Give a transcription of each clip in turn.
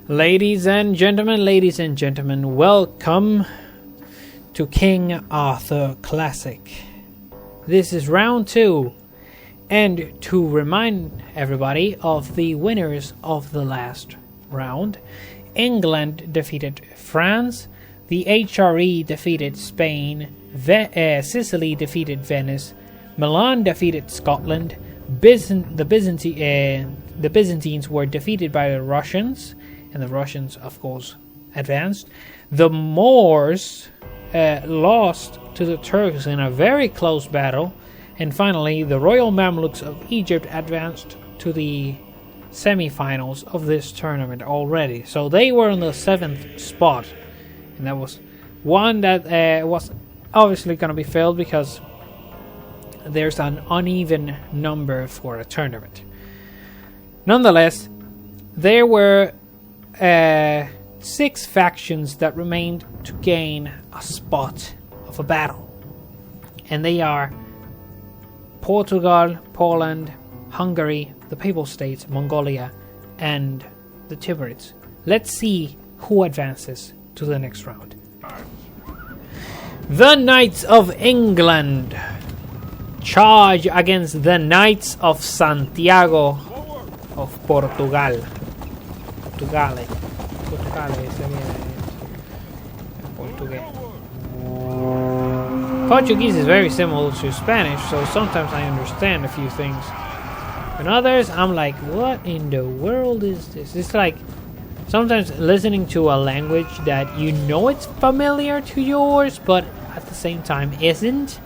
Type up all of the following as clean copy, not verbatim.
Ladies and gentlemen, welcome to King Arthur Classic. This is round 2, and to remind everybody of the winners of the last round, England defeated France, the HRE defeated Spain, Sicily defeated Venice, Milan defeated Scotland, the Byzantines were defeated by the Russians, and the Russians, of course, advanced. The Moors lost to the Turks in a very close battle. And finally, the Royal Mamluks of Egypt advanced to the semi-finals of this tournament already. So they were in the 7th spot. And that was one that was obviously going to be filled because there's an uneven number for a tournament. Nonetheless, there were 6 factions that remained to gain a spot of a battle. And they are Portugal, Poland, Hungary, the Papal States, Mongolia, and the Timurids. Let's see who advances to the next round. The Knights of England charge against the Knights of Santiago of Portugal. Portuguese is very similar to Spanish, so sometimes I understand a few things. And others, I'm like, what in the world is this? It's like sometimes listening to a language that you know it's familiar to yours, but at the same time isn't.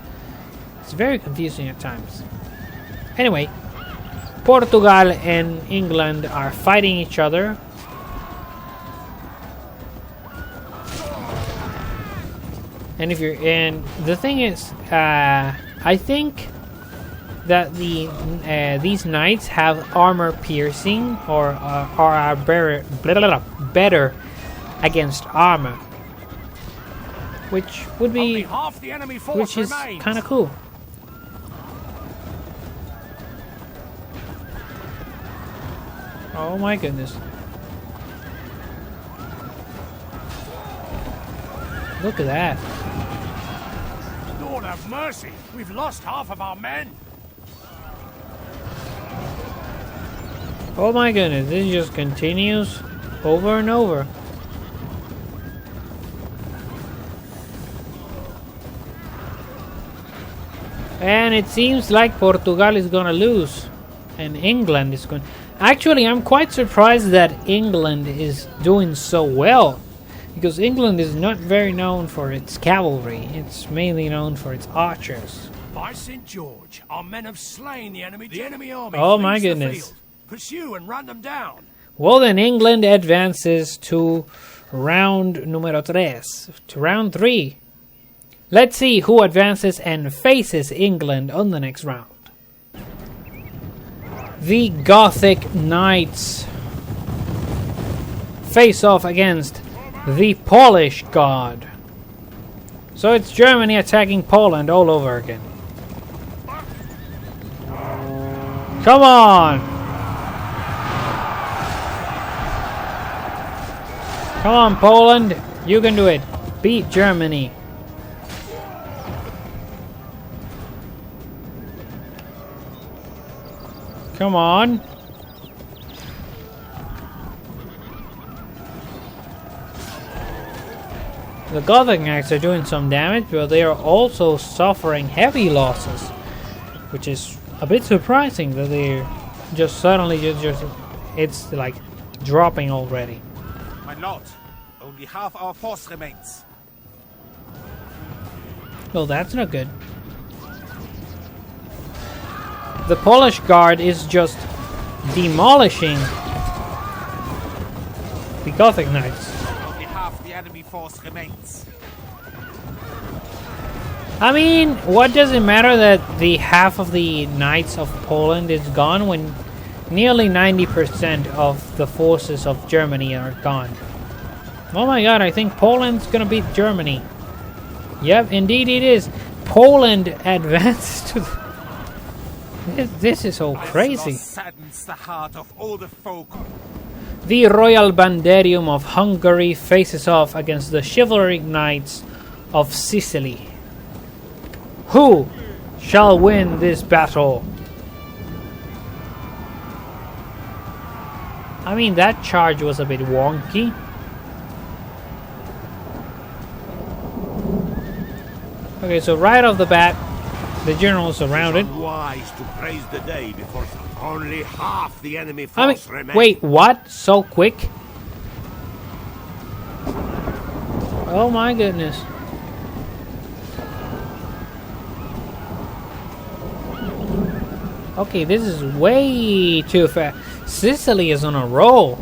It's very confusing at times. Anyway, Portugal and England are fighting each other. And the thing is, I think that these knights have armor piercing or are better against armor, which is kind of cool. Oh my goodness. Look at that. Lord have mercy, we've lost half of our men. Oh my goodness, this just continues over and over. And it seems like Portugal is gonna lose. And England is going... Actually, I'm quite surprised that England is doing so well. Because England is not very known for its cavalry. It's mainly known for its archers. By St. George, our men have slain the enemy army. Oh my goodness. Pursue and run them down. Well then, England advances to round número 3. To round 3. Let's see who advances and faces England on the next round. The Gothic Knights face off against the Polish Guard. So it's Germany attacking Poland all over again. Come on! Come on, Poland! You can do it! Beat Germany! Come on! The Gothic Knights are doing some damage, but they are also suffering heavy losses, which is a bit surprising that they're just suddenly it's like dropping already. My lord, only half our force remains. Well, that's not good. The Polish Guard is just demolishing the Gothic Knights. Only half the enemy force remains. I mean, what does it matter that the half of the Knights of Poland is gone when nearly 90% of the forces of Germany are gone? Oh my god, I think Poland's gonna beat Germany. Yep, indeed it is. Poland advances to the... This is so crazy. Saddens the heart of all the folk. The Royal Banderium of Hungary faces off against the chivalric knights of Sicily. Who shall win this battle? I mean, that charge was a bit wonky. Okay, so right off the bat, the general is surrounded. It's unwise to praise the day before only half the enemy I mean, force remains. wait, what? So quick? Oh my goodness. Okay, this is way too fast. Sicily is on a roll.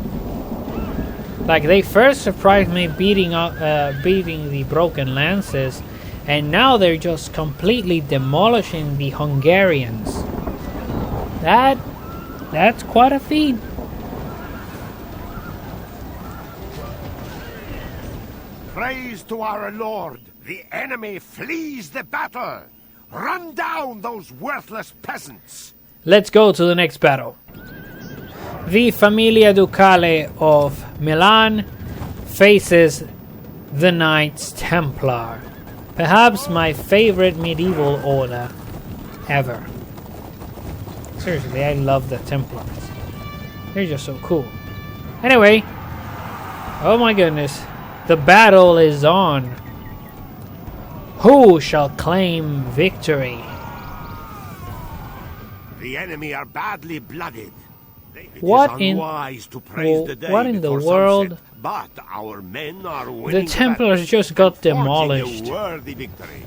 Like, they first surprised me beating the broken lances, and now they're just completely demolishing the Hungarians. That's quite a feat. Praise to our Lord. The enemy flees the battle. Run down those worthless peasants. Let's go to the next battle. The Familia Ducale of Milan faces the Knights Templar. Perhaps my favorite medieval order ever. Seriously, I love the Templars. They're just so cool. Anyway, oh my goodness, the battle is on. Who shall claim victory? The enemy are badly blooded. It What is in unwise to praise the day what in the before world? sunset, but our men are winning The Templars battle just got and forging demolished. a worthy victory.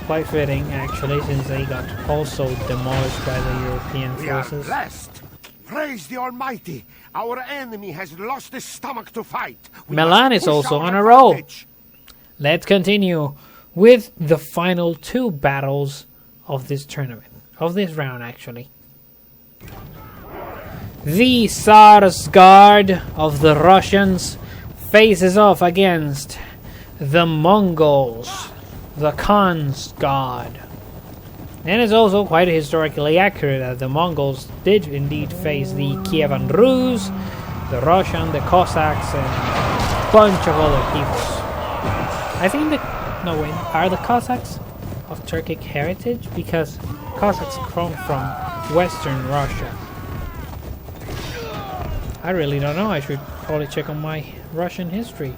Quite fitting, actually, since they got also demolished by the European We are forces. blessed. Praise the Almighty. Our enemy has lost his stomach to fight. We Milan must is push also our on a roll. advantage. Let's continue with the final two battles of this tournament. Of this round, actually. The Tsar's Guard of the Russians faces off against the Mongols, the Khan's Guard. And it's also quite historically accurate that the Mongols did indeed face the Kievan Rus, the Russian, the Cossacks, and a bunch of other peoples. I think no wait, are the Cossacks of Turkic heritage? Because Cossacks come from Western Russia. I really don't know. I should probably check on my Russian history.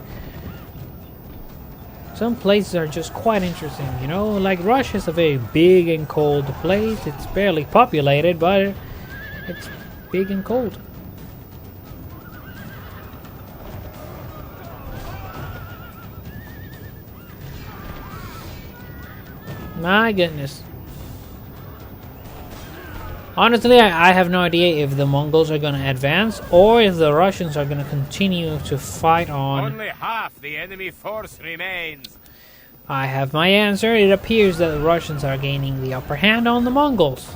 Some places are just quite interesting, you know? Like, Russia is a very big and cold place. It's barely populated, but it's big and cold. My goodness. Honestly, I have no idea if the Mongols are going to advance or if the Russians are going to continue to fight on. Only half the enemy force remains. I have my answer. It appears that the Russians are gaining the upper hand on the Mongols.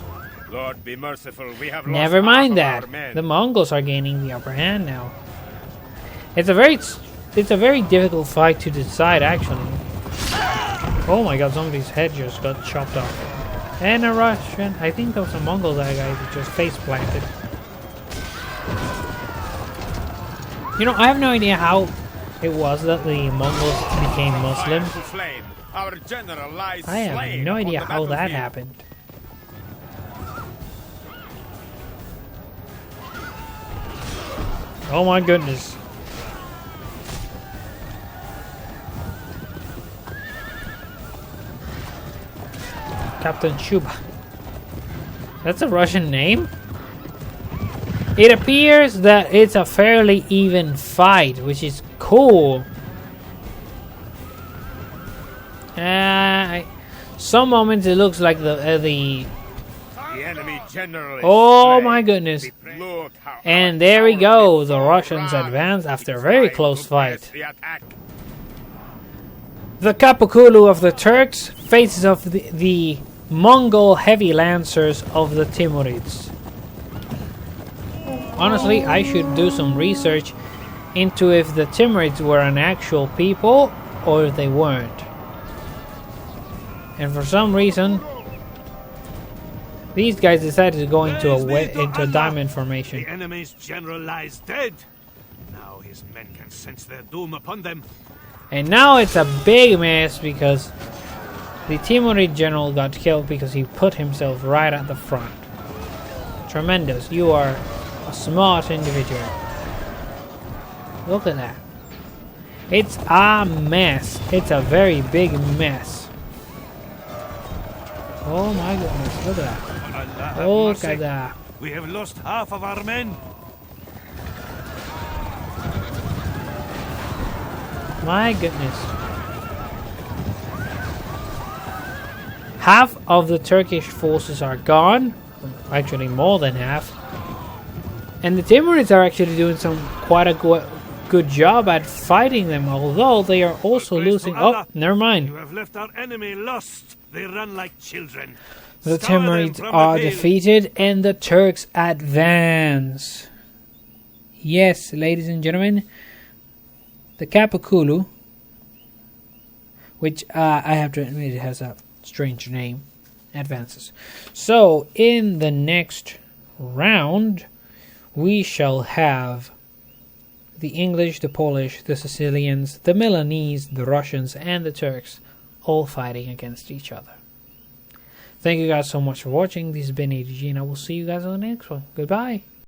Lord be merciful, we have lost Never mind half of that. our men. The Mongols are gaining the upper hand now. It's a very difficult fight to decide, actually. Oh my god, somebody's head just got chopped off. And a Russian, I think there was a Mongol guy that just face planted. You know, I have no idea how it was that the Mongols became Muslim. Fire to flame. Our general lies I have slain no upon idea the how that battlefield. happened. Oh my goodness. Captain Chuba. That's a Russian name? It appears that it's a fairly even fight, which is cool. Some moments it looks like the The enemy general is oh slain. my goodness. Look how And there we go. The our Russians run. advance after a It's very time close to fight. press the attack. The Kapakulu of the Turks faces off the Mongol heavy lancers of the Timurids. Honestly, I should do some research into if the Timurids were an actual people or if they weren't. And for some reason, These guys decided to go into a diamond formation. The enemy's general lies dead. Now his men can sense their doom upon them. And now it's a big mess because the Timurid general got killed because he put himself right at the front. Tremendous. You are a smart individual. Look at that. It's a mess. It's a very big mess. Oh my goodness. Look at that. Look at that. We have lost half of our men. My goodness. Half of the Turkish forces are gone. Actually, more than half. And the Timurids are actually doing quite a good job at fighting them, although they are also losing. Oh, never mind. You have left our enemy lost. They run like children. The Timurids are defeated and the Turks advance. Yes, ladies and gentlemen, the Kapakulu, which I have to admit it has a strange name, advances. So in the next round, we shall have the English, the Polish, the Sicilians, the Milanese, the Russians, and the Turks all fighting against each other. Thank you guys so much for watching. This has been ADG, and I will see you guys on the next one. Goodbye.